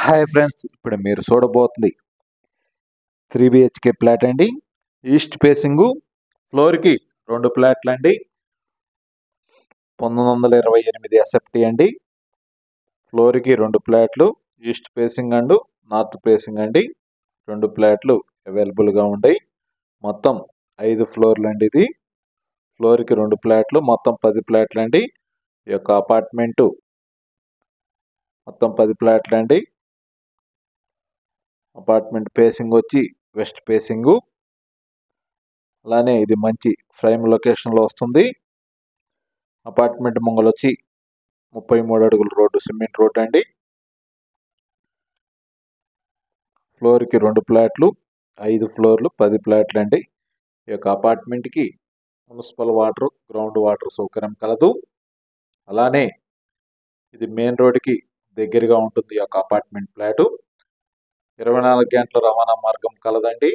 Hi friends, ఇప్పుడు మీరు చూడబోతుంది 3 BHK flat అండి. ఈస్ట్ ఫేసింగు, ఫ్లోర్కి 2 ఫ్లాట్లు అండి. 1928 ఎస్ఎఫ్టీ అండి. ఫ్లోర్కి 2 ఫ్లాట్లు, east facing and north facing అండి. 2 ఫ్లాట్లు అవైలబుల్గా ఉన్నాయి. మొత్తం 5 ఫ్లోర్లు అండి. ఇది ఫ్లోర్కి 2 ఫ్లాట్లు, మొత్తం 10 ఫ్లాట్లు అండి. ఈ యొక్క అపార్ట్మెంటు మొత్తం 10 ఫ్లాట్లు అండి. అపార్ట్మెంట్ ఫేసింగ్ వచ్చి వెస్ట్ ఫేసింగు. అలానే ఇది మంచి ప్రైమ్ లొకేషన్లో వస్తుంది. అపార్ట్మెంట్ ముంగలు వచ్చి 33 అడుగుల రోడ్డు, సిమెంట్ రోడ్ అండి. ఫ్లోర్కి 2 ఫ్లాట్లు, 5 ఫ్లోర్లు, 10 ఫ్లాట్లు అండి. ఈ యొక్క అపార్ట్మెంట్కి మున్సిపల్ వాటర్, గ్రౌండ్ వాటర్ సౌకర్యం కలదు. అలానే ఇది మెయిన్ రోడ్డుకి దగ్గరగా ఉంటుంది. ఈ యొక్క అపార్ట్మెంట్ ఫ్లాటు 24 గంటల రవాణా మార్గం కలదండి.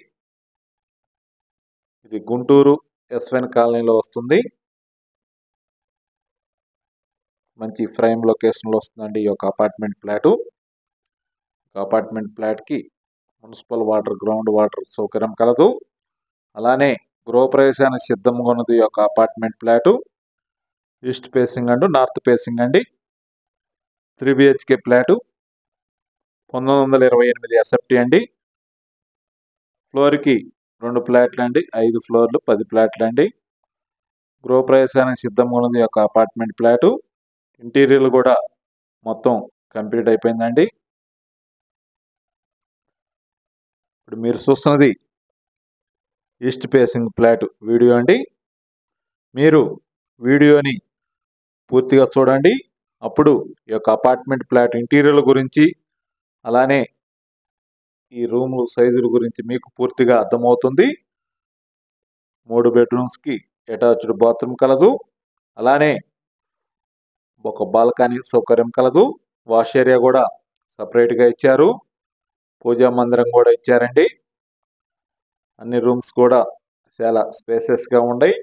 ఇది గుంటూరు ఎస్వెన్ కాలనీలో వస్తుంది. మంచి ప్రైమ్ లొకేషన్లో వస్తుందండి ఈ యొక్క అపార్ట్మెంట్ ఫ్లాటు. అపార్ట్మెంట్ ఫ్లాట్కి మున్సిపల్ వాటర్, గ్రౌండ్ వాటర్ సౌకర్యం కలదు. అలానే గృహప్రవేశానికి సిద్ధంగా ఉన్నది ఈ యొక్క apartment flat. East facing and north facing అండి. 3 BHK ఫ్లాటు 1928 ఎస్ఎఫ్టీ అండి. ఫ్లోర్కి 2 ఫ్లాట్లు అండి, 5 ఫ్లోర్లు, 10 ఫ్లాట్లు అండి. గృహప్రవేశానికి సిద్ధంగా ఉన్నది ఈ యొక్క అపార్ట్మెంట్ ఫ్లాటు. ఇంటీరియర్ కూడా మొత్తం కంప్లీట్ అయిపోయిందండి. ఇప్పుడు మీరు చూస్తున్నది ఈస్ట్ ఫేసింగ్ ఫ్లాట్ వీడియో అండి. మీరు వీడియోని పూర్తిగా చూడండి. అప్పుడు ఈ యొక్క అపార్ట్మెంట్ ఫ్లాట్ ఇంటీరియర్ గురించి, అలానే ఈ రూముల సైజుల గురించి మీకు పూర్తిగా అర్థమవుతుంది. 3 బెడ్రూమ్స్కి అటాచ్డ్ బాత్రూమ్ కలదు. అలానే ఒక బాల్కనీ సౌకర్యం కలదు. వాష్ ఏరియా కూడా సపరేట్గా ఇచ్చారు. పూజా మందిరం కూడా ఇచ్చారండి. అన్ని రూమ్స్ కూడా చాలా స్పేసెస్గా ఉన్నాయి.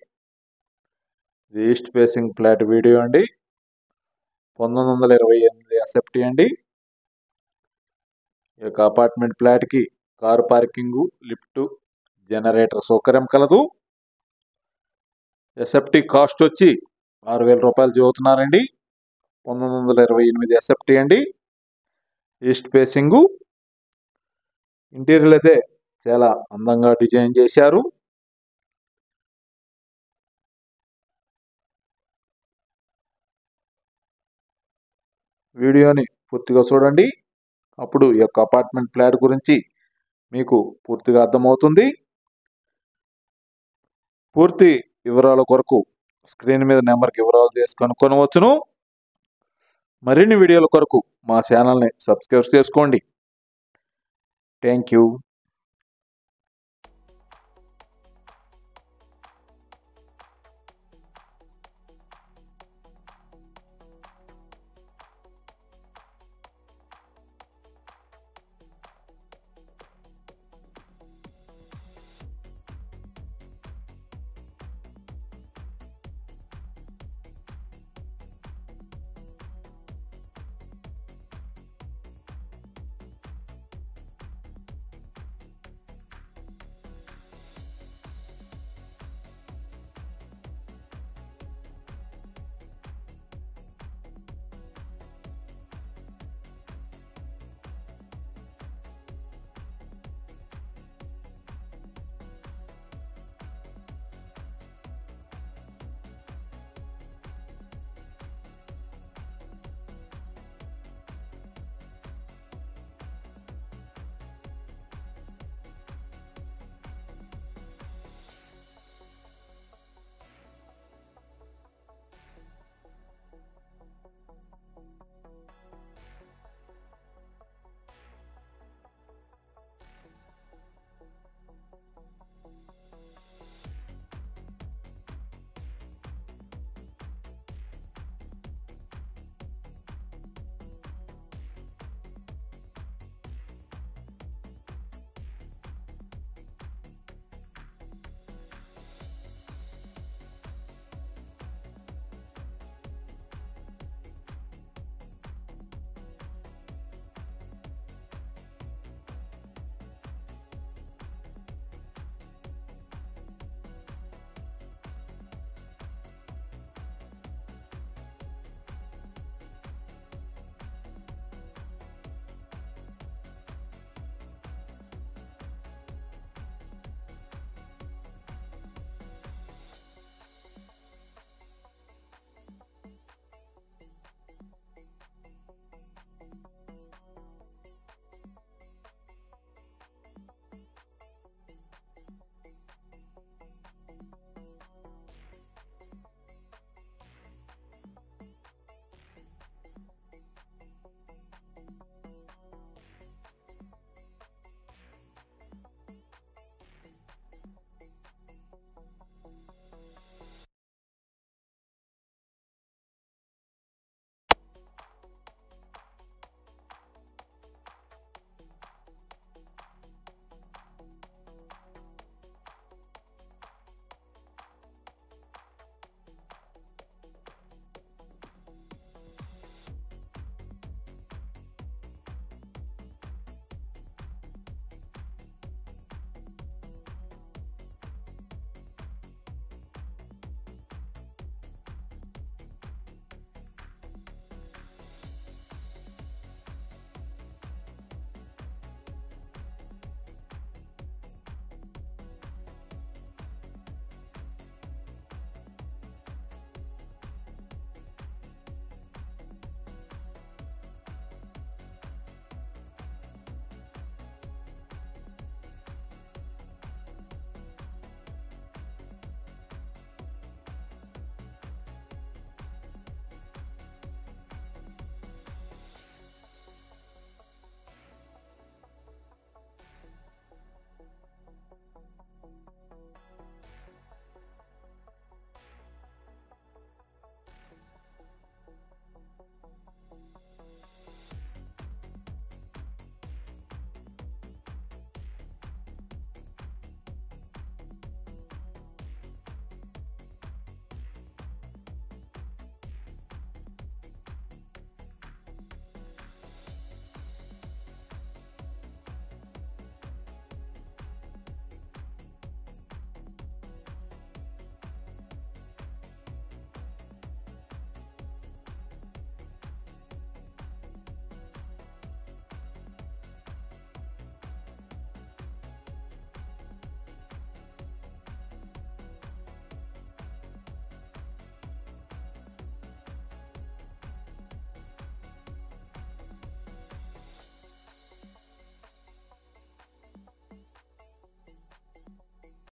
ఇది ఈస్ట్ ఫేసింగ్ ఫ్లాట్ వీడియో అండి. 1928 ఎస్ఎఫ్టీ అండి. ఈ యొక్క అపార్ట్మెంట్ ఫ్లాట్కి కారు పార్కింగు, లిఫ్ట్, జనరేటర్ సౌకర్యం కలదు. ఎస్ఎఫ్టీ కాస్ట్ వచ్చి 6,000 రూపాయలు చెబుతున్నారండి. 1928 ఎస్ఎఫ్టీ అండి. East facing. ఇంటీరియర్ అయితే చాలా అందంగా డిజైన్ చేశారు. వీడియోని పూర్తిగా చూడండి. అప్పుడు ఈ యొక్క అపార్ట్మెంట్ ఫ్లాట్ గురించి మీకు పూర్తిగా అర్థమవుతుంది. పూర్తి వివరాల కొరకు స్క్రీన్ మీద నెంబర్కి వివరాలు తీసుకొని కొనవచ్చును. మరిన్ని వీడియోల కొరకు మా ఛానల్ని సబ్స్క్రైబ్ చేసుకోండి. Thank you.